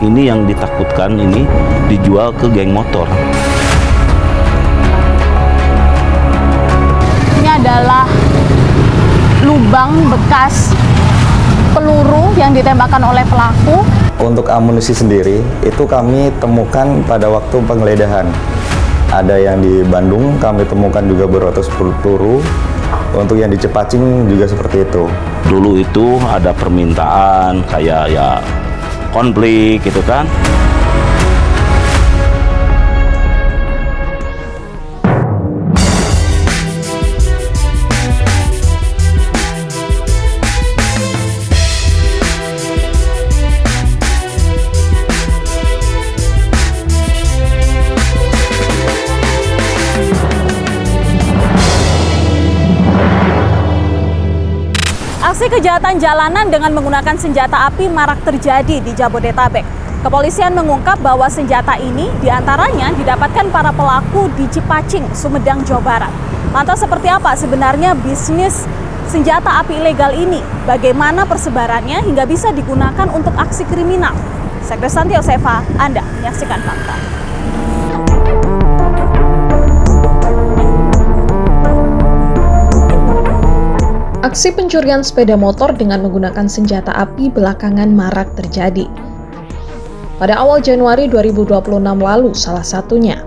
ini yang ditakutkan ini dijual ke geng motor. Ini adalah lubang bekas peluru yang ditembakkan oleh pelaku. Untuk amunisi sendiri, itu kami temukan pada waktu penggeledahan. Ada yang di Bandung, kami temukan juga beratus peluru. Untuk yang di Cepacing juga seperti itu. Dulu itu ada permintaan kayak ya konflik gitu kan. Aksi kejahatan jalanan dengan menggunakan senjata api marak terjadi di Jabodetabek. Kepolisian mengungkap bahwa senjata ini diantaranya didapatkan para pelaku di Cepacing, Sumedang, Jawa Barat. Lantas seperti apa sebenarnya bisnis senjata api ilegal ini? Bagaimana persebarannya hingga bisa digunakan untuk aksi kriminal? Saya Kristanti Yosefa, Anda menyaksikan fakta. Aksi pencurian sepeda motor dengan menggunakan senjata api belakangan marak terjadi. Pada awal Januari 2026 lalu salah satunya.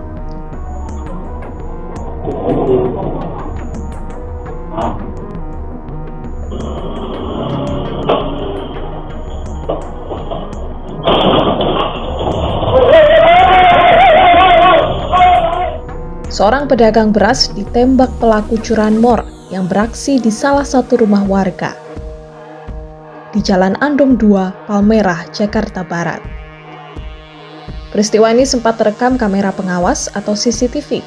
Seorang pedagang beras ditembak pelaku curanmor yang beraksi di salah satu rumah warga di Jalan Andong 2, Palmerah, Jakarta Barat. Peristiwa ini sempat terekam kamera pengawas atau CCTV.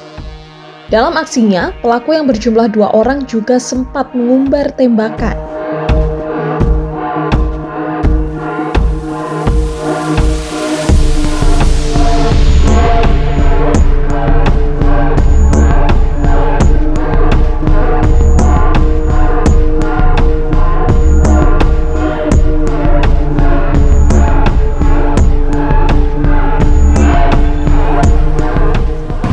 Dalam aksinya, pelaku yang berjumlah 2 orang juga sempat mengumbar tembakan.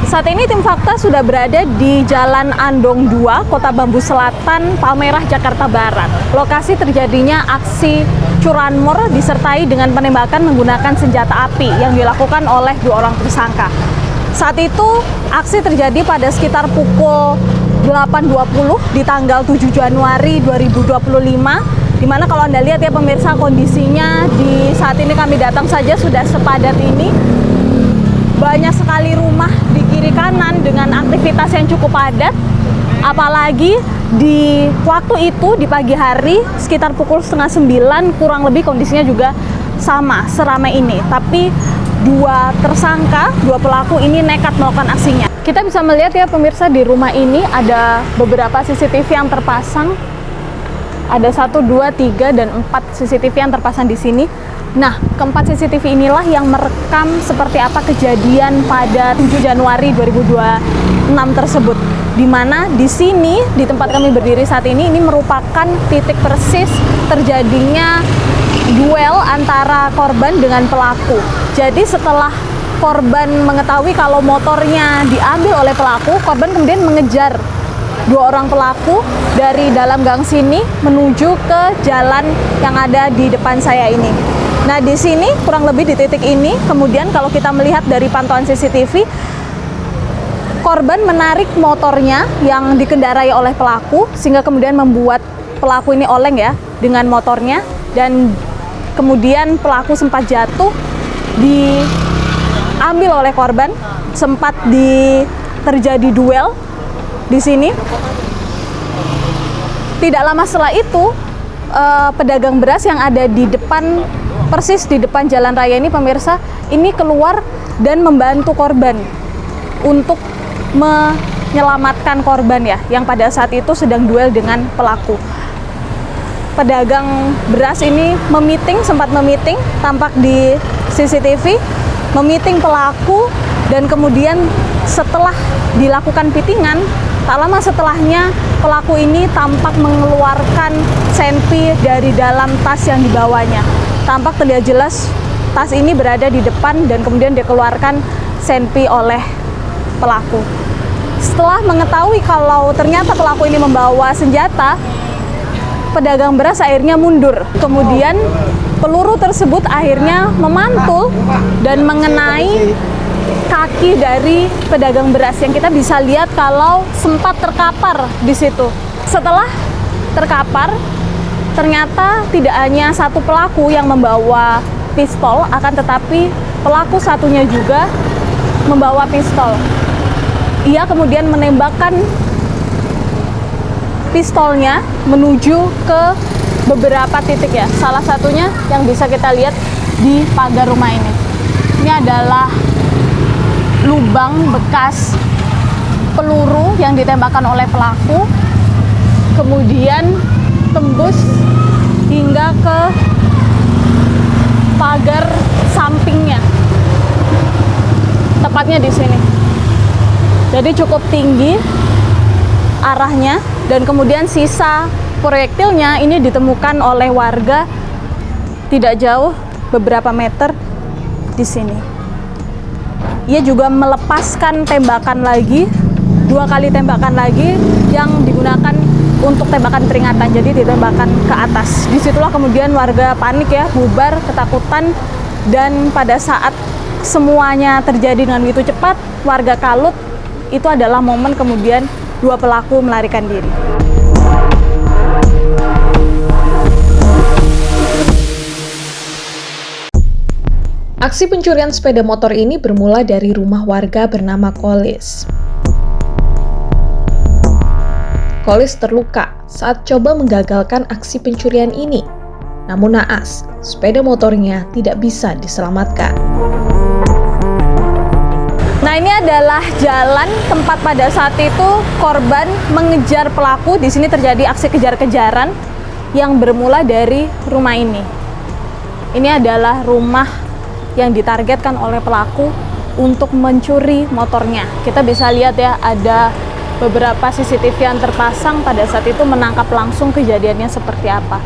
Saat ini tim Fakta sudah berada di Jalan Andong 2, Kota Bambu Selatan, Palmerah, Jakarta Barat. Lokasi terjadinya aksi curanmor disertai dengan penembakan menggunakan senjata api yang dilakukan oleh 2 orang tersangka. Saat itu aksi terjadi pada sekitar pukul 8.20 di tanggal 7 Januari 2025. Dimana kalau Anda lihat ya pemirsa, kondisinya di saat ini kami datang saja sudah sepadat ini. Banyak sekali rumah di kiri kanan dengan aktivitas yang cukup padat. Apalagi di waktu itu di pagi hari sekitar pukul 8:30 kurang lebih kondisinya juga sama seramai ini. Tapi 2 tersangka, 2 pelaku ini nekat melakukan aksinya. Kita bisa melihat ya pemirsa, di rumah ini ada beberapa CCTV yang terpasang. Ada 1, 2, 3, dan 4 CCTV yang terpasang di sini. Nah, keempat CCTV inilah yang merekam seperti apa kejadian pada 7 Januari 2026 tersebut. Di mana di sini, di tempat kami berdiri saat ini merupakan titik persis terjadinya duel antara korban dengan pelaku. Jadi setelah korban mengetahui kalau motornya diambil oleh pelaku, korban kemudian mengejar 2 orang pelaku dari dalam gang sini menuju ke jalan yang ada di depan saya ini. Nah, di sini kurang lebih di titik ini, kemudian kalau kita melihat dari pantauan CCTV, korban menarik motornya yang dikendarai oleh pelaku sehingga kemudian membuat pelaku ini oleng ya dengan motornya, dan kemudian pelaku sempat jatuh, diambil oleh korban, sempat terjadi duel di sini. Tidak lama setelah itu, pedagang beras yang ada di depan, persis di depan jalan raya ini pemirsa, ini keluar dan membantu korban untuk menyelamatkan korban ya, yang pada saat itu sedang duel dengan pelaku. Pedagang beras ini sempat memiting, tampak di CCTV, memiting pelaku, dan kemudian setelah dilakukan pitingan, tak lama setelahnya pelaku ini tampak mengeluarkan senpi dari dalam tas yang dibawanya. Tampak terlihat jelas tas ini berada di depan dan kemudian dikeluarkan senpi oleh pelaku. Setelah mengetahui kalau ternyata pelaku ini membawa senjata, pedagang beras akhirnya mundur. Kemudian peluru tersebut akhirnya memantul dan mengenai kaki dari pedagang beras yang kita bisa lihat kalau sempat terkapar di situ. Setelah terkapar, ternyata tidak hanya satu pelaku yang membawa pistol, akan tetapi pelaku satunya juga membawa pistol. Ia kemudian menembakkan pistolnya menuju ke beberapa titik ya. Salah satunya yang bisa kita lihat di pagar rumah ini. Ini adalah lubang bekas peluru yang ditembakkan oleh pelaku, kemudian tembus hingga ke pagar sampingnya, tepatnya di sini. Jadi cukup tinggi arahnya, dan kemudian sisa proyektilnya ini ditemukan oleh warga tidak jauh beberapa meter di sini. Ia juga melepaskan tembakan lagi, 2 kali tembakan lagi yang digunakan untuk tembakan peringatan, jadi ditembakkan ke atas. Disitulah kemudian warga panik ya, bubar, ketakutan, dan pada saat semuanya terjadi dengan begitu cepat, warga kalut. Itu adalah momen kemudian 2 pelaku melarikan diri. Aksi pencurian sepeda motor ini bermula dari rumah warga bernama Kolis. Kolis terluka saat coba menggagalkan aksi pencurian ini. Namun naas, sepeda motornya tidak bisa diselamatkan. Nah, ini adalah jalan tempat pada saat itu korban mengejar pelaku. Di sini terjadi aksi kejar-kejaran yang bermula dari rumah ini. Ini adalah rumah yang ditargetkan oleh pelaku untuk mencuri motornya. Kita bisa lihat ya, ada beberapa CCTV yang terpasang pada saat itu menangkap langsung kejadiannya seperti apa.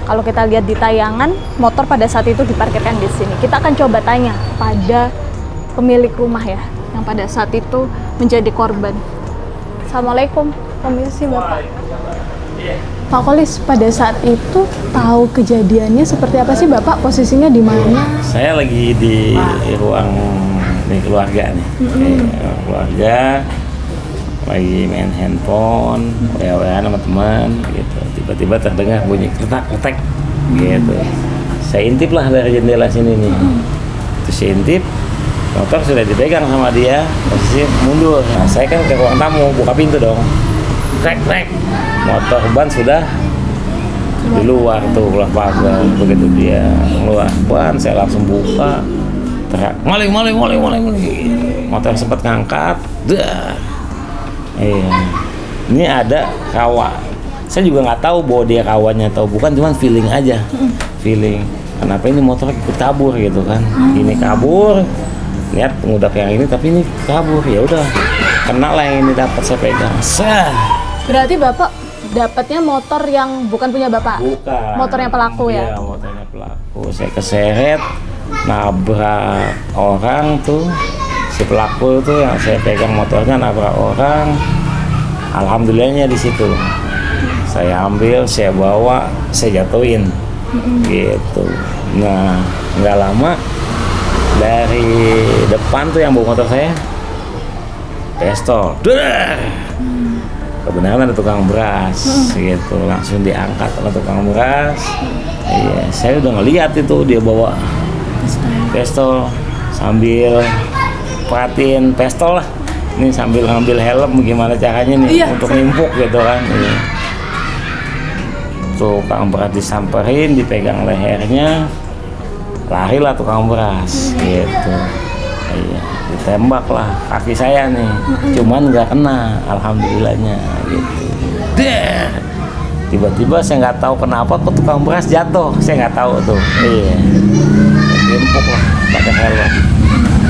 Kalau kita lihat di tayangan, motor pada saat itu diparkirkan di sini. Kita akan coba tanya pada pemilik rumah ya, yang pada saat itu menjadi korban. Assalamualaikum, permisi Bapak. Pak Kolis, pada saat itu tahu kejadiannya seperti apa sih Bapak? Posisinya di mana? Saya lagi di ruang keluarga nih. Keluarga lagi main handphone, WA-WA sama teman gitu. Tiba-tiba terdengar bunyi kretak-kretak gitu. Saya intip lah dari jendela sini nih. Terus saya intip, motor sudah dipegang sama dia, posisi mundur. Nah, saya kan ke ruang tamu, buka pintu dong. Krek-krek. Motor ban sudah di luar tuh, keluar pagar. Begitu dia keluar ban, saya langsung buka. Teriak, maling. Motor sempat ngangkat. Dah. Iya. Ini ada kawa. Saya juga nggak tahu bahwa dia kawannya atau bukan, cuman feeling aja. Feeling. Kenapa ini motor ikut kabur gitu kan? Ini kabur. Lihat ngudak yang ini, tapi ini kabur. Ya udah, kena lah yang ini dapat saya pegang. Berarti Bapak dapatnya motor yang bukan punya Bapak? Bukan. Motornya pelaku ya? Iya, motornya pelaku. Saya keseret, nabrak orang tuh. Si pelaku tuh yang saya pegang motornya nabrak orang. Alhamdulillahnya di situ. Saya ambil, saya bawa, saya jatuhin. Gitu. Nah, nggak lama dari depan tuh yang bawa motor saya pistol. Kebenaran ada tukang beras gitu, langsung diangkat oleh tukang beras. Iya, saya udah ngeliat itu dia bawa pistol sambil perhatiin pistol lah. Ini sambil ngambil helm gimana caranya nih untuk nimpuk gitu kan. Iya. Tukang beras disamperin, dipegang lehernya, larilah tukang beras gitu. Iya, ditembak lah kaki saya nih, cuman nggak kena, alhamdulillahnya gitu. Tiba-tiba saya nggak tahu kenapa kok tukang beras jatuh, saya nggak tahu tuh. Iya, timpuk lah pakai helm.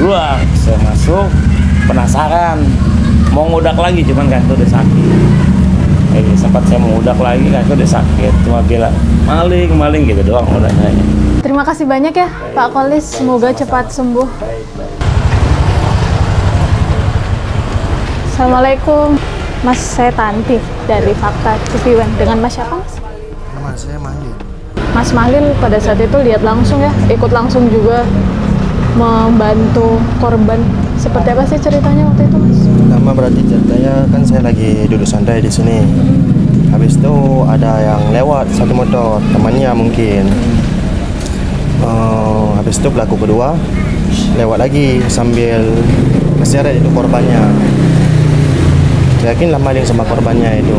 Keluar, saya masuk, penasaran, mau ngudak lagi, cuman kaki udah sakit. Sempat saya mau ngudak lagi, kaki udah sakit, cuma bilang maling gitu doang udah nanya. Terima kasih banyak ya Pak Kolis, semoga cepat sembuh. Assalamualaikum, Mas, saya Tanti dari Fakta TV One. Dengan Mas siapa, Mas? Nama saya Mahlil. Mas Mahlil pada saat itu lihat langsung ya, ikut langsung juga membantu korban. Seperti apa sih ceritanya waktu itu, Mas? Nama berarti ceritanya kan saya lagi duduk santai di sini. Habis itu ada yang lewat satu motor, temannya mungkin. Habis itu pelaku kedua lewat lagi sambil keseret itu korbannya. Saya yakinlah maling sama korbannya itu.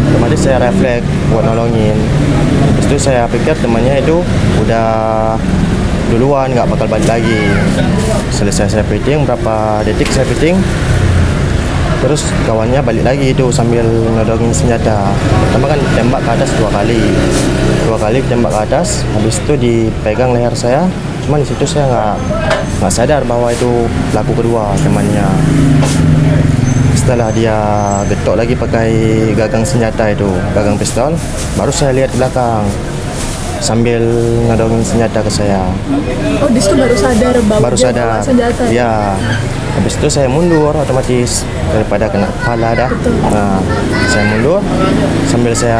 Otomatis saya refleks buat nolongin. Habis itu saya pikir temannya itu udah duluan, nggak bakal balik lagi. Selesai saya piting, berapa detik saya piting, terus kawannya balik lagi itu sambil nodongin senjata. Pertama kan tembak ke atas dua kali tembak ke atas. Habis itu dipegang leher saya. Cuman di situ saya nggak sadar bahwa itu pelaku kedua temannya. Setelah dia getok lagi pakai gagang senjata itu, gagang pistol, baru saya lihat ke belakang sambil nodongin senjata ke saya. Oh, di situ baru sadar bahwa Baru dia sadar. bawa senjata. Ya. Habis itu saya mundur otomatis daripada kena kepala dah. Nah, saya mundur sambil saya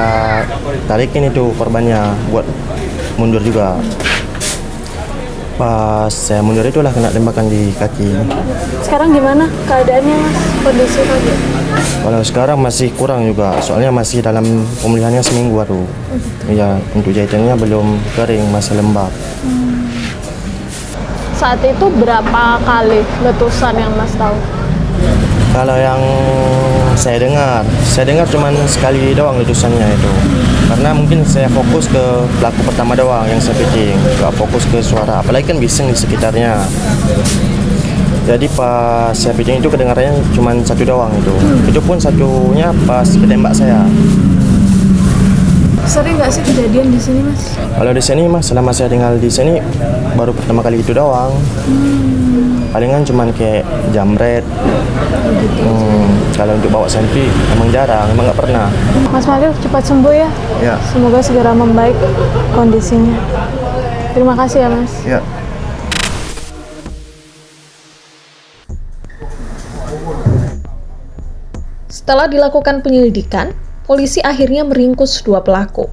tarikin itu korbannya buat mundur juga. Pas saya mundur itulah kena tembakan di kaki. Sekarang gimana keadaannya, Mas? Kondisi kaki? Kalau sekarang masih kurang juga, soalnya masih dalam pemulihannya seminggu baru. Iya, untuk jahitannya belum kering, masih lembab. Saat itu berapa kali letusan yang Mas tahu? Kalau yang saya dengar cuman sekali doang letusannya itu. Karena mungkin saya fokus ke pelaku pertama doang yang saya piting, nggak fokus ke suara. Apalagi kan bising di sekitarnya. Jadi pas saya piting itu kedengarannya cuman satu doang itu. Itu pun satunya pas ketembak saya. Sering nggak sih kejadian di sini, Mas? Kalau di sini mas, selama saya tinggal di sini baru pertama kali itu doang. Palingan cuman kayak jamret. Kalau untuk bawa selfie emang jarang, emang nggak pernah. Mas Mahlil cepat sembuh ya. Ya. Semoga segera membaik kondisinya. Terima kasih ya, Mas. Ya. Setelah dilakukan penyelidikan, polisi akhirnya meringkus dua pelaku.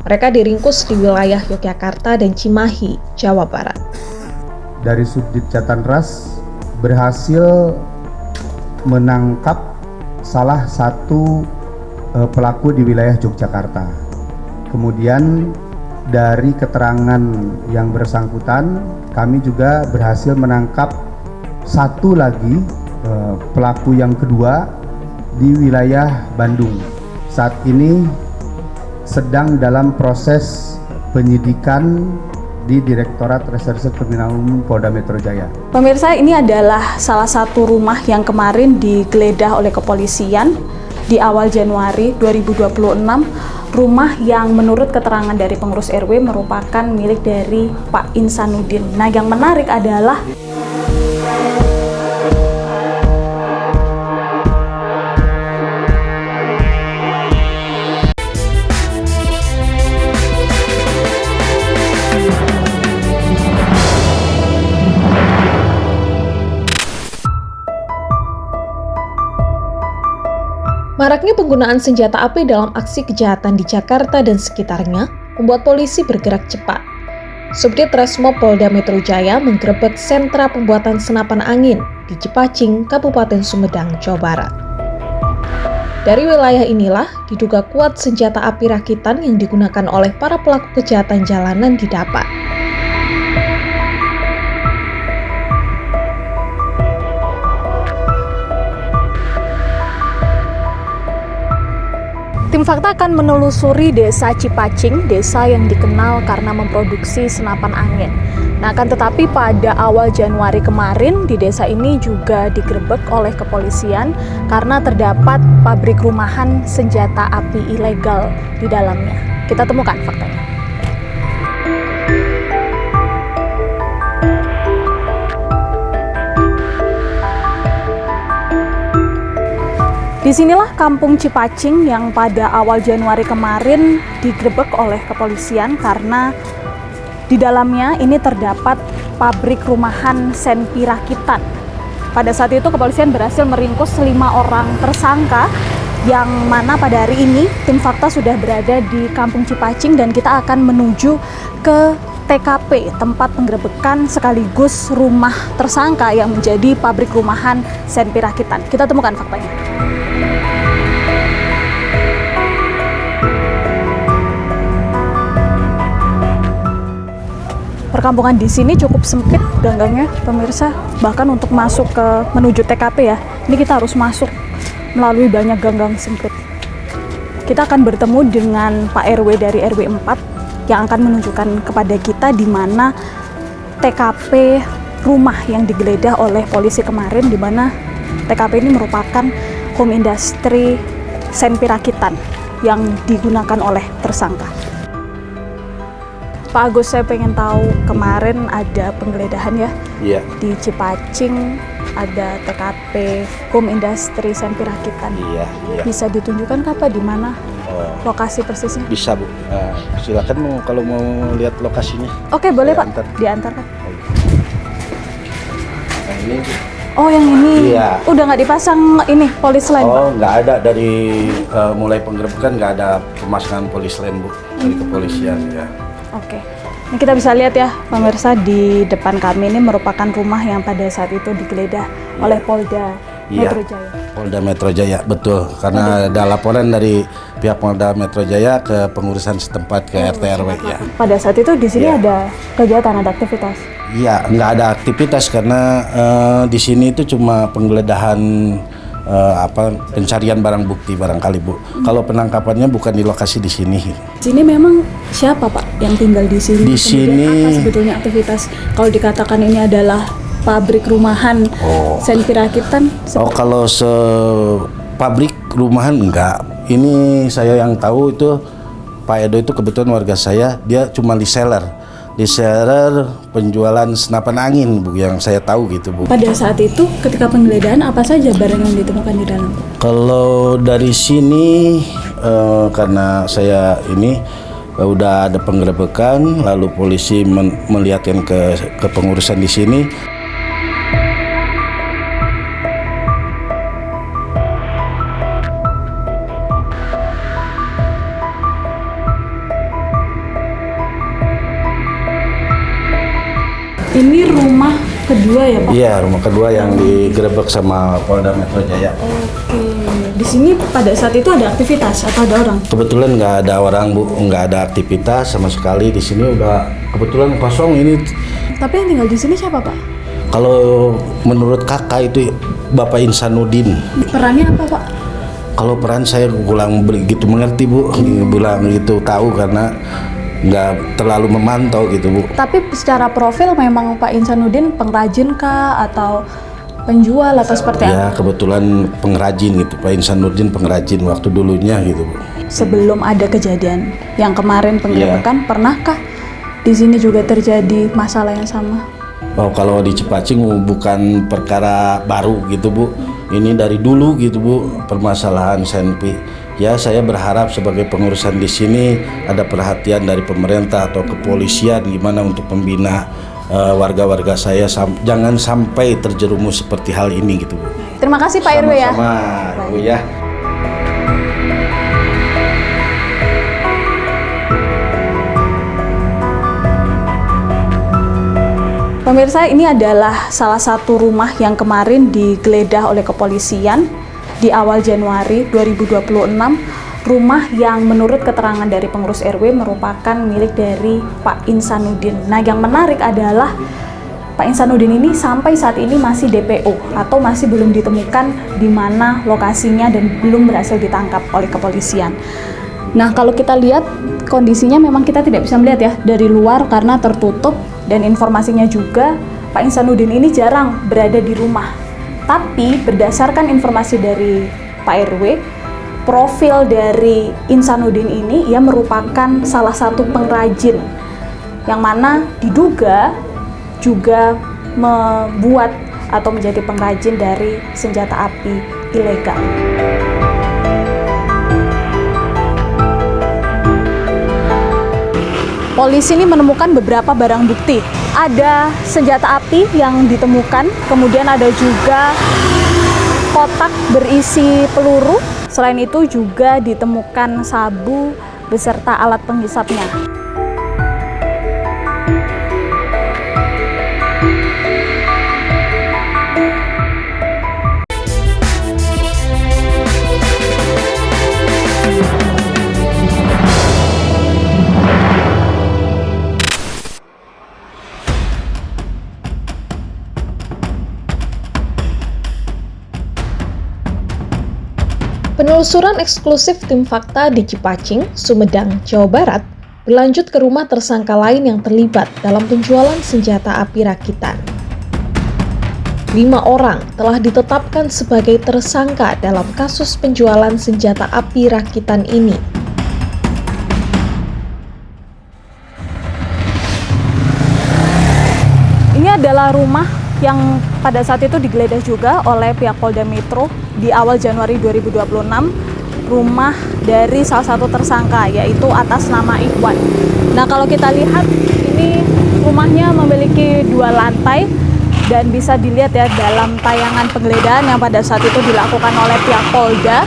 Mereka diringkus di wilayah Yogyakarta dan Cimahi, Jawa Barat. Dari Subdit Jatanras berhasil menangkap salah satu pelaku di wilayah Yogyakarta. Kemudian dari keterangan yang bersangkutan, kami juga berhasil menangkap satu lagi pelaku yang kedua di wilayah Bandung. Saat ini sedang dalam proses penyidikan di Direktorat Reserse Kriminal Umum Polda Metro Jaya. Pemirsa, ini adalah salah satu rumah yang kemarin digeledah oleh kepolisian di awal Januari 2026. Rumah yang menurut keterangan dari pengurus RW merupakan milik dari Pak Insanuddin. Nah, yang menarik adalah Maraknya penggunaan senjata api dalam aksi kejahatan di Jakarta dan sekitarnya membuat polisi bergerak cepat. Subdit Resmo Polda Metro Jaya menggerebek sentra pembuatan senapan angin di Cipacing, Kabupaten Sumedang, Jawa Barat. Dari wilayah inilah diduga kuat senjata api rakitan yang digunakan oleh para pelaku kejahatan jalanan didapat. Tim Fakta akan menelusuri desa Cipacing, desa yang dikenal karena memproduksi senapan angin. Nah, akan tetapi pada awal Januari kemarin di desa ini juga digerebek oleh kepolisian karena terdapat pabrik rumahan senjata api ilegal di dalamnya. Kita temukan faktanya. Di Disinilah kampung Cipacing yang pada awal Januari kemarin digerebek oleh kepolisian karena di dalamnya ini terdapat pabrik rumahan senpi rakitan. Pada saat itu kepolisian berhasil meringkus 5 orang tersangka yang mana pada hari ini tim Fakta sudah berada di kampung Cipacing dan kita akan menuju ke TKP tempat penggerebekan sekaligus rumah tersangka yang menjadi pabrik rumahan senpi rakitan. Kita temukan faktanya. Perkampungan di sini cukup sempit ganggannya, pemirsa. Bahkan untuk masuk ke menuju TKP ya, ini kita harus masuk melalui banyak ganggang sempit. Kita akan bertemu dengan Pak RW dari RW 4 yang akan menunjukkan kepada kita di mana TKP rumah yang digeledah oleh polisi kemarin, di mana TKP ini merupakan home industry senpi rakitan yang digunakan oleh tersangka. Pak Agus, saya pengen tahu, kemarin ada penggeledahan ya di Cipacing, ada TKP home industry senpi rakitan. Iya. Bisa ditunjukkan apa di mana lokasi persisnya? Bisa Bu. Silakan kalau mau lihat lokasinya. Oke, boleh Diantar. Pak, diantarkan. Nah ini. Oh, yang ini Iya. udah nggak dipasang ini polis lain, Pak? Oh, nggak ada dari mulai penggerebekan nggak ada pemasangan polis lain Bu dari kepolisian ya. Oke, ini kita bisa lihat ya pemirsa, di depan kami ini merupakan rumah yang pada saat itu digeledah oleh Polda Metro Jaya. Polda Metro Jaya, betul. Karena ada laporan dari pihak Polda Metro Jaya ke pengurusan setempat ke RT RW ya. Pada saat itu di sini ada kegiatan, ada aktivitas. Iya, nggak ada aktivitas karena di sini itu cuma penggeledahan pencarian barang bukti barangkali Bu. Kalau penangkapannya bukan di lokasi di sini. Sini memang siapa Pak yang tinggal di sini? Di sini apa sebetulnya aktivitas? Kalau dikatakan ini adalah pabrik rumahan senpi rakitan. Kalau pabrik rumahan enggak. Ini saya yang tahu itu Pak Edo itu kebetulan warga saya, dia cuma reseller penjualan senapan angin Bu, yang saya tahu gitu Bu. Pada saat itu ketika penggeledahan apa saja barang yang ditemukan di dalam? Kalau dari sini karena saya ini udah ada penggerebekan, lalu polisi melihatkan ke pengurusan di sini. Ini rumah kedua ya Pak? Iya, rumah kedua yang digerebek sama Polda Metro Jaya. Oke, di sini pada saat itu ada aktivitas atau ada orang? Kebetulan nggak ada orang Bu, nggak ada aktivitas sama sekali di sini, udah kebetulan kosong ini. Tapi yang tinggal di sini siapa Pak? Kalau menurut kakak itu Bapak Insanuddin. Perannya apa Pak? Kalau peran saya kurang begitu mengerti Bu, bilang gitu tahu karena nggak terlalu memantau gitu Bu. Tapi secara profil memang Pak Insanuddin pengrajin kah atau penjual atau seperti apa? Ya kebetulan pengrajin gitu, Pak Insanuddin pengrajin waktu dulunya gitu Bu. Sebelum ada kejadian yang kemarin penggerebekan, pernahkah di sini juga terjadi masalah yang sama? Oh, kalau di Cipacing bukan perkara baru gitu Bu. Ini dari dulu gitu Bu, permasalahan senpi. Ya saya berharap sebagai pengurusan di sini ada perhatian dari pemerintah atau kepolisian gimana untuk membina warga-warga saya jangan sampai terjerumus seperti hal ini gitu Bu. Terima kasih Pak RW ya. Sama-sama Bu ya. Pemirsa, ini adalah salah satu rumah yang kemarin digeledah oleh kepolisian di awal Januari 2026. Rumah yang menurut keterangan dari pengurus RW merupakan milik dari Pak Insanuddin. Nah, yang menarik adalah Pak Insanuddin ini sampai saat ini masih DPO atau masih belum ditemukan di mana lokasinya dan belum berhasil ditangkap oleh kepolisian. Nah, kalau kita lihat kondisinya memang kita tidak bisa melihat ya dari luar karena tertutup, dan informasinya juga Pak Insanuddin ini jarang berada di rumah. Tapi berdasarkan informasi dari Pak RW, profil dari Insanuddin ini ia merupakan salah satu pengrajin yang mana diduga juga membuat atau menjadi pengrajin dari senjata api ilegal. polisi ini menemukan beberapa barang bukti. Ada senjata api yang ditemukan, kemudian ada juga kotak berisi peluru. Selain itu juga ditemukan sabu beserta alat penghisapnya. Penelusuran eksklusif tim Fakta di Cipacing, Sumedang, Jawa Barat berlanjut ke rumah tersangka lain yang terlibat dalam penjualan senjata api rakitan. 5 orang telah ditetapkan sebagai tersangka dalam kasus penjualan senjata api rakitan ini. Ini adalah rumah yang pada saat itu digeledah juga oleh pihak Polda Metro di awal Januari 2026, rumah dari salah satu tersangka, yaitu atas nama Ikhwan. Nah, kalau kita lihat, ini rumahnya memiliki 2 lantai dan bisa dilihat ya dalam tayangan penggeledahan yang pada saat itu dilakukan oleh pihak Polda.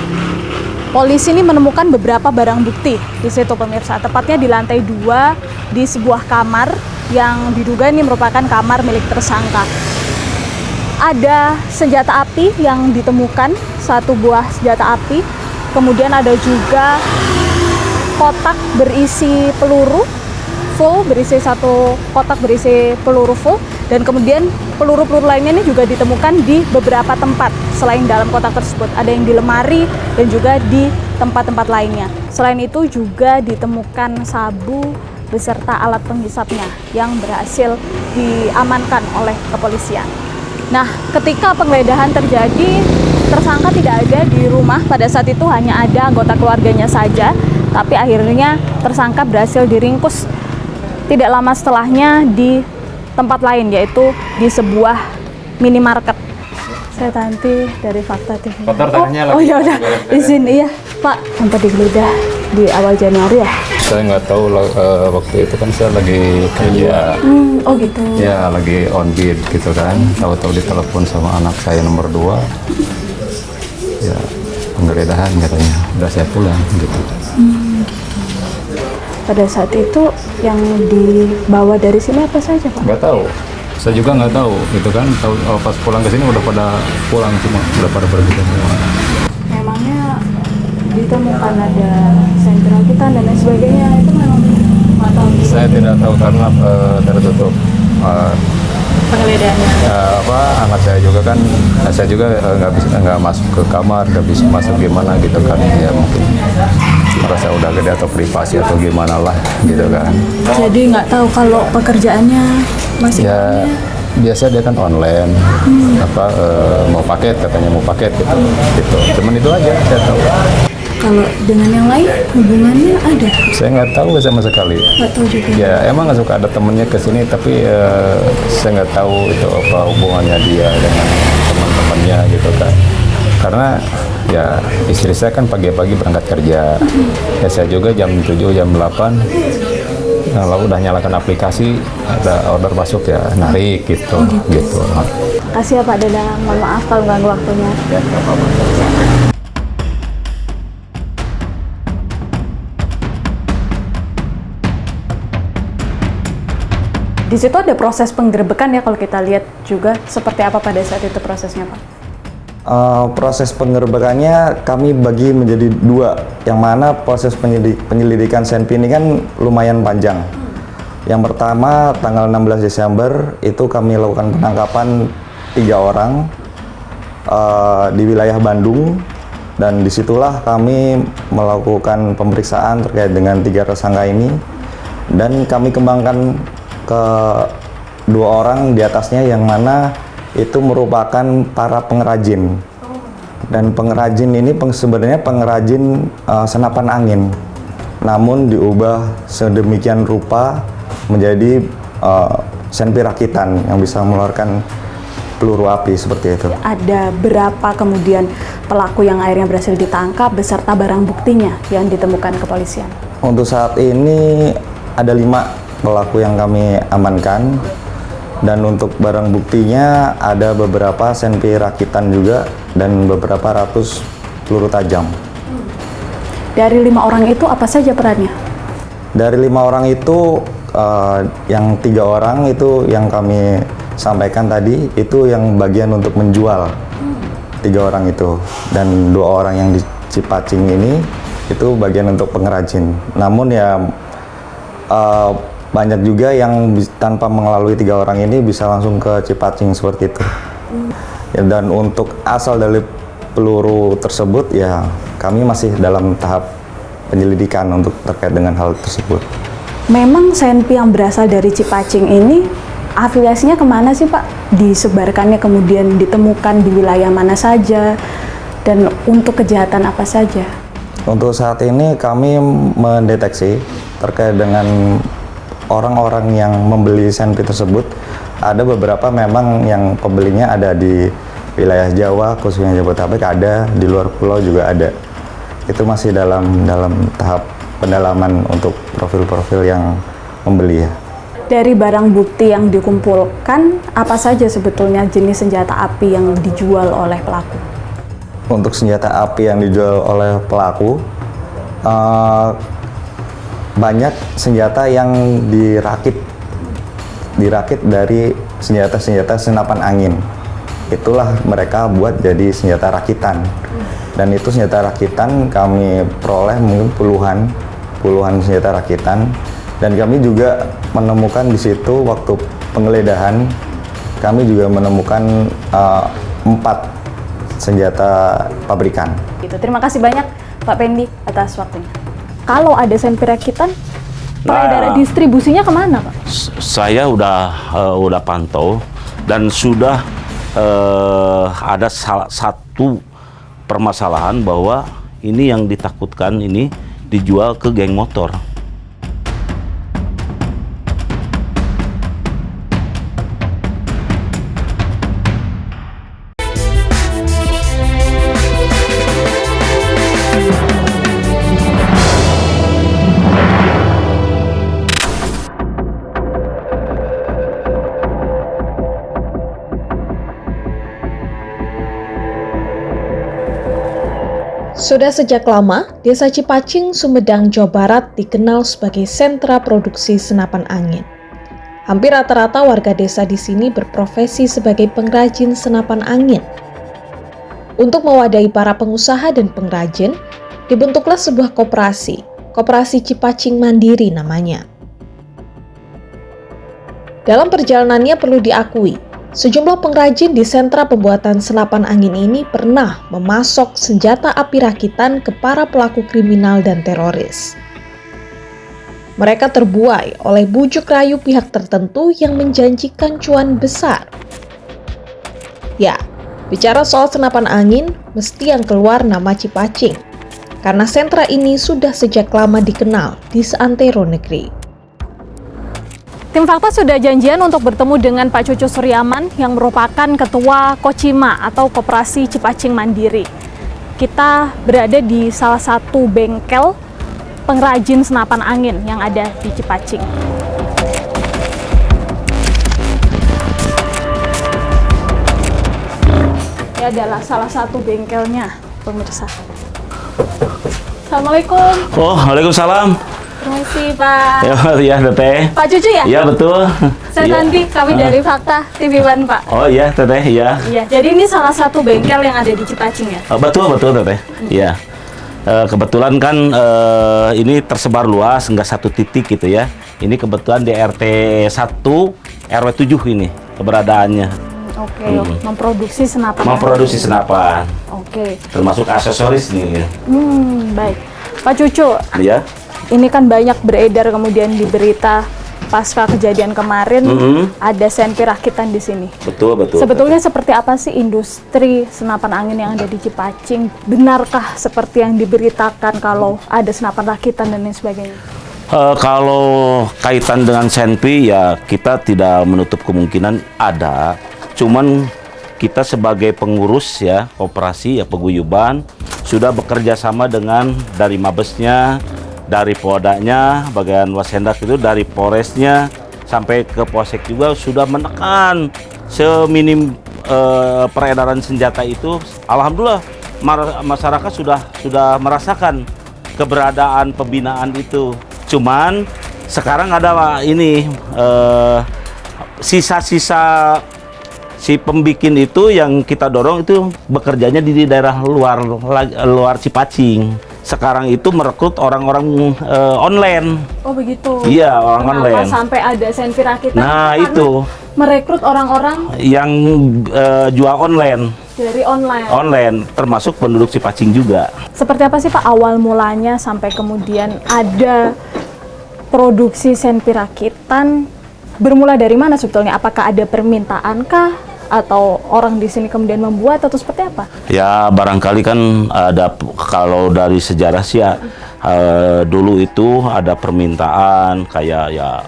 Polisi ini menemukan beberapa barang bukti di situ, pemirsa, tepatnya di lantai 2 di sebuah kamar yang diduga ini merupakan kamar milik tersangka. Ada senjata api yang ditemukan, 1 buah senjata api. Kemudian ada juga kotak berisi peluru full, berisi 1 kotak berisi peluru full. Dan kemudian peluru-peluru lainnya ini juga ditemukan di beberapa tempat selain dalam kotak tersebut. Ada yang di lemari dan juga di tempat-tempat lainnya. Selain itu juga ditemukan sabu beserta alat penghisapnya yang berhasil diamankan oleh kepolisian. Nah, ketika penggeledahan terjadi, tersangka tidak ada di rumah. Pada saat itu hanya ada anggota keluarganya saja, tapi akhirnya tersangka berhasil diringkus tidak lama setelahnya di tempat lain, yaitu di sebuah minimarket. Saya Tanti dari Fakta TV. Oh ya udah, izin iya Pak, sampai digeledah di awal Januari ya? Saya nggak tahu waktu itu kan saya lagi kerja. Oh gitu. Ya lagi on bid gitu kan. Tahu-tahu ditelepon sama anak saya nomor 2. Ya penggeledahan katanya. Udah saya pulang gitu. Pada saat itu yang dibawa dari sini apa saja Pak? Nggak tahu. Saya juga nggak tahu gitu kan. Tahu pas pulang ke sini udah pada pulang semua, udah pada pergi semua. Memangnya ditemukan ada sentra kita dan lain sebagainya, itu memang nggak tahu. Saya tidak tahu karena tertutup. Penggeledahannya. Anak saya juga kan, saya juga nggak masuk ke kamar, nggak bisa masuk gimana gitu kan, ya mungkin merasa udah gede atau privasi atau gimana lah gitu kan. Jadi nggak tahu kalau pekerjaannya masih ya biasa dia kan online, mau paket katanya mau paket gitu, cuman itu aja saya tahu. Kalau dengan yang lain hubungannya ada? Saya nggak tahu sama sekali. Nggak tahu juga. Ya emang nggak suka ada temennya ke sini, tapi saya nggak tahu itu apa hubungannya dia dengan teman-temannya gitu kan. Karena ya istri saya kan pagi-pagi berangkat kerja, ya saya juga jam 7 jam 8 kalau udah nyalakan aplikasi ada order masuk ya narik gitu. Gitu. Kasih ya Pak Dadang, mohon maaf kalau ganggu waktunya. Ya, nggak apa-apa. Di situ ada proses penggerebekan ya, kalau kita lihat juga seperti apa pada saat itu prosesnya Pak? Proses penggerbekannya kami bagi menjadi 2, yang mana proses penyelidikan Senpi ini kan lumayan panjang. Yang pertama tanggal 16 Desember itu kami lakukan penangkapan 3 orang di wilayah Bandung, dan disitulah kami melakukan pemeriksaan terkait dengan 3 tersangka ini, dan kami kembangkan ke 2 orang di atasnya, yang mana itu merupakan para pengrajin. Dan pengrajin ini sebenarnya pengrajin senapan angin, namun diubah sedemikian rupa menjadi senpi rakitan yang bisa mengeluarkan peluru api seperti itu. Ada berapa kemudian pelaku yang akhirnya berhasil ditangkap beserta barang buktinya yang ditemukan kepolisian? Untuk saat ini ada 5 pelaku yang kami amankan. Dan untuk barang buktinya ada beberapa senpi rakitan juga dan beberapa ratus peluru tajam. Dari 5 orang itu apa saja perannya? Dari 5 orang itu yang 3 orang itu yang kami sampaikan tadi itu yang bagian untuk menjual. 3 orang itu, dan 2 orang yang di Cipacing ini itu bagian untuk pengrajin. Namun ya banyak juga yang tanpa melalui 3 orang ini bisa langsung ke Cipacing seperti itu. Ya, dan untuk asal dari peluru tersebut ya kami masih dalam tahap penyelidikan untuk terkait dengan hal tersebut. Memang senpi yang berasal dari Cipacing ini afiliasinya kemana sih Pak? Disebarkannya kemudian ditemukan di wilayah mana saja dan untuk kejahatan apa saja? Untuk saat ini kami mendeteksi terkait dengan orang-orang yang membeli senpi tersebut. Ada beberapa memang yang pembelinya ada di wilayah Jawa, khususnya Jabodetabek, ada di luar pulau juga ada. Itu masih dalam tahap pendalaman untuk profil-profil yang membeli ya. Dari barang bukti yang dikumpulkan, apa saja sebetulnya jenis senjata api yang dijual oleh pelaku? Untuk senjata api yang dijual oleh pelaku, banyak senjata yang dirakit dari senjata-senjata senapan angin. Itulah mereka buat jadi senjata rakitan. Dan itu senjata rakitan kami peroleh mungkin puluhan senjata rakitan. Dan kami juga menemukan di situ waktu penggeledahan, kami juga menemukan 4 senjata pabrikan. Gitu. Terima kasih banyak Pak Pendi atas waktunya. Kalau ada senpi rakitan, peredaran distribusinya kemana Pak? Saya udah pantau dan sudah ada salah satu permasalahan bahwa ini yang ditakutkan ini dijual ke geng motor. Sudah sejak lama, Desa Cipacing, Sumedang, Jawa Barat dikenal sebagai sentra produksi senapan angin. Hampir rata-rata warga desa di sini berprofesi sebagai pengrajin senapan angin. Untuk mewadahi para pengusaha dan pengrajin, dibentuklah sebuah koperasi, Koperasi Cipacing Mandiri namanya. Dalam perjalanannya perlu diakui, sejumlah pengrajin di sentra pembuatan senapan angin ini pernah memasok senjata api rakitan ke para pelaku kriminal dan teroris. Mereka terbuai oleh bujuk rayu pihak tertentu yang menjanjikan cuan besar. Ya, bicara soal senapan angin, mesti yang keluar nama Cipacing, karena sentra ini sudah sejak lama dikenal di seantero negeri. Tim Fakta sudah janjian untuk bertemu dengan Pak Cucu Suryaman yang merupakan Ketua Kocima atau Koperasi Cipacing Mandiri. Kita berada di salah satu bengkel pengrajin senapan angin yang ada di Cipacing. Ini adalah salah satu bengkelnya, pemirsa. Assalamualaikum. Oh, waalaikumsalam. Permisi Pak. Ya, Teteh. Pak Cucu ya? Iya, betul. Saya Santi, kami dari Fakta TV One Pak. Oh iya, Teteh, iya. Iya, jadi ini salah satu bengkel yang ada di Cipacing ya? Betul, Teteh. Iya. Kebetulan kan ini tersebar luas, nggak satu titik gitu ya. Ini kebetulan di RT 1, RW 7 ini keberadaannya. Oke, memproduksi senapan. Memproduksi senapan. Oke. Termasuk aksesoris nih. Baik. Pak Cucu, Iya. ini kan banyak beredar kemudian di berita pasca kejadian kemarin ada senpi rakitan di sini. Betul. Sebetulnya seperti apa sih industri senapan angin yang ada di Cipacing? Benarkah seperti yang diberitakan kalau ada senapan rakitan dan lain sebagainya? Kalau kaitan dengan senpi ya kita tidak menutup kemungkinan ada. Cuman kita sebagai pengurus ya koperasi ya paguyuban sudah bekerja sama dengan dari Mabesnya, dari Poldanya, bagian Wasendak itu dari Polresnya sampai ke Polsek juga sudah menekan seminim peredaran senjata itu. Alhamdulillah masyarakat sudah merasakan keberadaan pembinaan itu. Cuman sekarang ada ini sisa-sisa si pembikin itu yang kita dorong itu bekerjanya di daerah luar Cipacing. Sekarang itu merekrut orang-orang online. Oh begitu. Iya, orang Kenapa online. sampai ada Senpi Rakitan? Nah, Karena itu merekrut orang-orang yang jual online. dari online. Online, termasuk penduduk Cipacing juga. Seperti apa sih Pak awal mulanya sampai kemudian ada produksi Senpi Rakitan? Bermula dari mana sebetulnya? Apakah ada permintaan kah? Atau orang di sini kemudian membuat atau seperti apa? Ya barangkali kan ada, kalau dari sejarah sih ya dulu itu ada permintaan kayak ya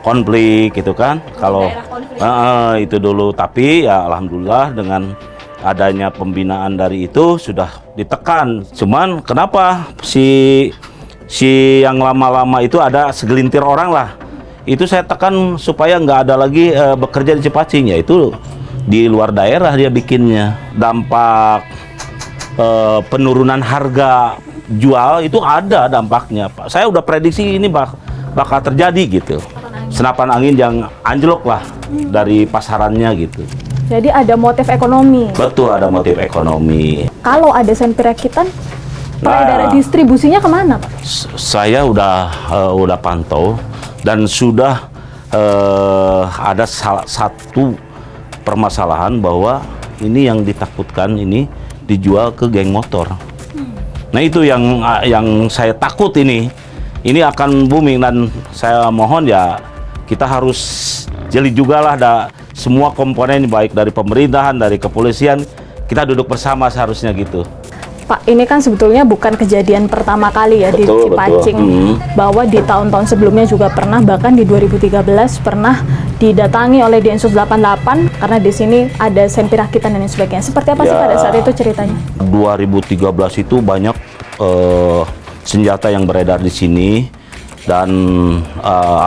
konflik gitu kan. Kalau itu dulu, tapi ya alhamdulillah dengan adanya pembinaan dari itu sudah ditekan. Cuman kenapa si yang lama-lama itu ada segelintir orang lah, itu saya tekan supaya nggak ada lagi bekerja di Cipacing, yaitu di luar daerah dia bikinnya. Dampak penurunan harga jual itu ada dampaknya, Pak. Saya udah prediksi ini bakal terjadi gitu. Senapan angin yang anjlok lah dari pasarannya gitu. Jadi ada motif ekonomi. Betul, ada motif ekonomi. Kalau ada Senpi Rakitan, peredaran distribusinya kemana Pak? Saya udah pantau dan sudah ada salah satu permasalahan bahwa ini yang ditakutkan ini dijual ke geng motor. Nah itu yang saya takut, ini akan booming, dan saya mohon ya kita harus jeli juga lah semua komponen, baik dari pemerintahan, dari kepolisian, kita duduk bersama seharusnya gitu. Pak, ini kan sebetulnya bukan kejadian pertama kali ya di Cipacing, bahwa di tahun-tahun sebelumnya juga pernah, bahkan di 2013 pernah didatangi oleh Densus 88 karena di sini ada Senpi Rakitan dan sebagainya. Seperti apa sih pada saat itu ceritanya? 2013 itu banyak senjata yang beredar di sini, dan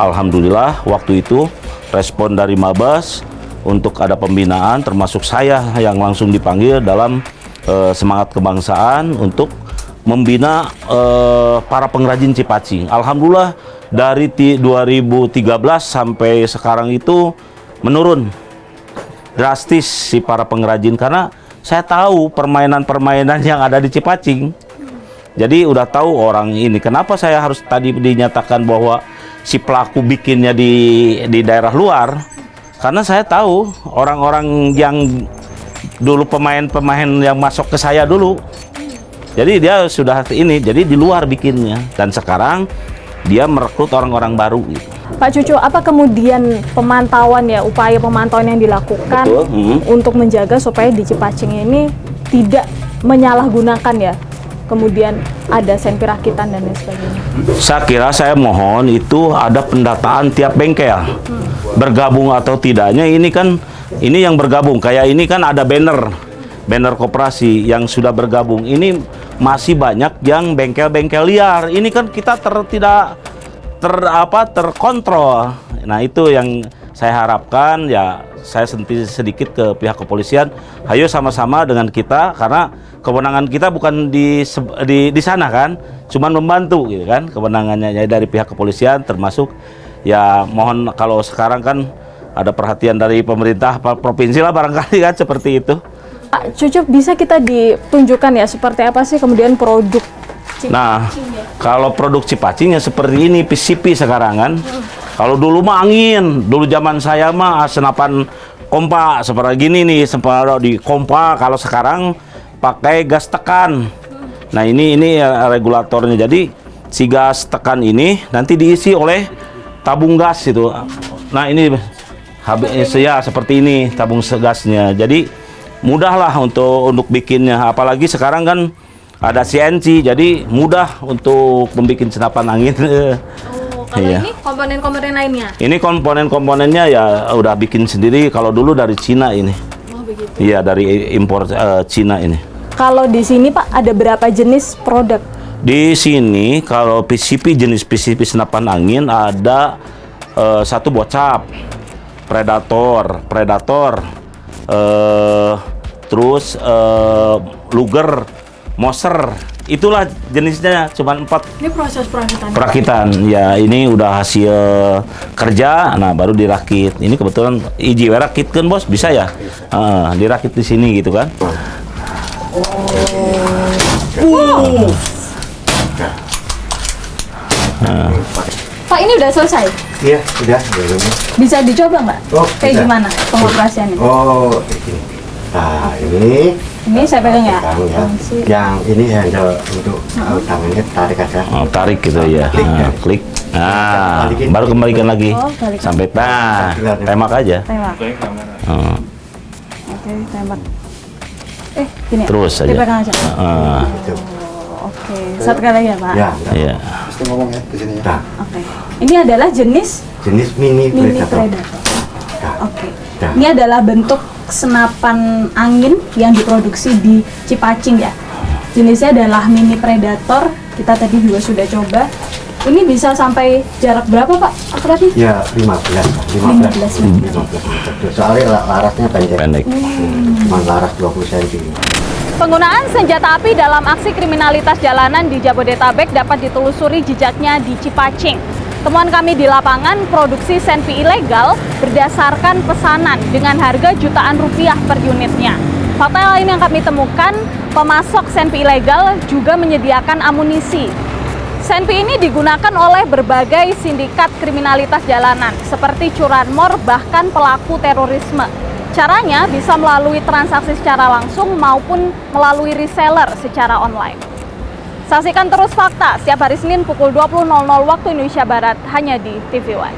alhamdulillah waktu itu respon dari Mabes untuk ada pembinaan, termasuk saya yang langsung dipanggil dalam semangat kebangsaan untuk membina para pengrajin Cipacing. Alhamdulillah dari 2013 sampai sekarang itu menurun drastis si para pengrajin, karena saya tahu permainan-permainan yang ada di Cipacing. Jadi udah tahu orang ini. Kenapa saya harus tadi dinyatakan bahwa si pelaku bikinnya di daerah luar? Karena saya tahu orang-orang yang dulu pemain-pemain yang masuk ke saya dulu, jadi dia sudah ini, jadi di luar bikinnya, dan sekarang dia merekrut orang-orang baru gitu. Pak Cucu, apa kemudian pemantauan ya, upaya pemantauan yang dilakukan untuk menjaga supaya di Cipacing ini tidak menyalahgunakan ya, kemudian ada Senpi Rakitan dan lain sebagainya? Saya kira, saya mohon itu ada pendataan tiap bengkel, bergabung atau tidaknya. Ini yang bergabung, kayak ini kan ada banner koperasi yang sudah bergabung. Ini masih banyak yang bengkel-bengkel liar. Ini kan kita tidak terkontrol. Nah itu yang saya harapkan ya. Saya sedikit ke pihak kepolisian, ayo sama-sama dengan kita, karena kewenangan kita bukan di sana kan, cuman membantu gitu kan kewenangannya ya, dari pihak kepolisian, termasuk ya mohon kalau sekarang kan ada perhatian dari pemerintah provinsi lah barangkali kan, seperti itu. Pak Cucu, bisa kita ditunjukkan ya seperti apa sih kemudian produk Cipacing? Nah, kalau produk Cipacing ya seperti ini, PCP sekarang kan. Kalau dulu mah angin, dulu zaman saya mah senapan kompa seperti gini nih, seperti di kompa. Kalau sekarang pakai gas tekan. Nah ini regulatornya. Jadi si gas tekan ini nanti diisi oleh tabung gas itu. Nah ini ya seperti ini tabung gasnya. Jadi mudahlah untuk bikinnya. Apalagi sekarang kan ada CNC, jadi mudah untuk membuat senapan angin. Kalau ini komponen-komponen lainnya? Ini komponen-komponennya ya udah bikin sendiri. Kalau dulu dari Cina ini. Oh begitu. Iya, dari impor Cina ini. Kalau di sini Pak ada berapa jenis produk Di sini kalau PCP jenis PCP senapan angin ada satu bocap, predator, terus Luger, Moser. Itulah jenisnya, cuma 4. Ini proses perakitan. Ya, ini udah hasil kerja, nah baru dirakit. Ini kebetulan iji rakit kan bos, bisa ya? Dirakit di sini gitu kan? Pak, ini udah selesai? Iya, sudah. Bisa dicoba nggak? Oh, Kayak bisa. gimana pengoperasiannya? Oh, ini. Nah, ini saya pegang ya? pegang ya. Yang ini handle untuk tangannya tarik aja. Tarik gitu ya. Klik. Nah, baru kembalikan lagi. Balikan. Sampai tembak aja. Tembak. Oke, tembak. Gini. Terus aja. Dipegang aja. Oke, satu kali lagi ya, Pak? Ya, Iya. Mesti ngomong ya di sini ya. Nah, Oke. Ini adalah jenis jenis mini predator. predator. Oke. Nah. Ini adalah bentuk senapan angin yang diproduksi di Cipacing ya. Jenisnya adalah mini predator. Kita tadi juga sudah coba. Ini bisa sampai jarak berapa, Pak? Akuratnya? Ya, 15 meter. Soalnya larasnya pendek. Cuma laras 20 cm. Penggunaan senjata api dalam aksi kriminalitas jalanan di Jabodetabek dapat ditelusuri jejaknya di Cipacing. Temuan kami di lapangan, produksi senpi ilegal berdasarkan pesanan dengan harga jutaan rupiah per unitnya. Fakta lain yang kami temukan, pemasok senpi ilegal juga menyediakan amunisi. Senpi ini digunakan oleh berbagai sindikat kriminalitas jalanan, seperti curanmor bahkan pelaku terorisme. Caranya bisa melalui transaksi secara langsung maupun melalui reseller secara online. Saksikan terus Fakta setiap hari Senin pukul 20.00 waktu Indonesia Barat hanya di TV One.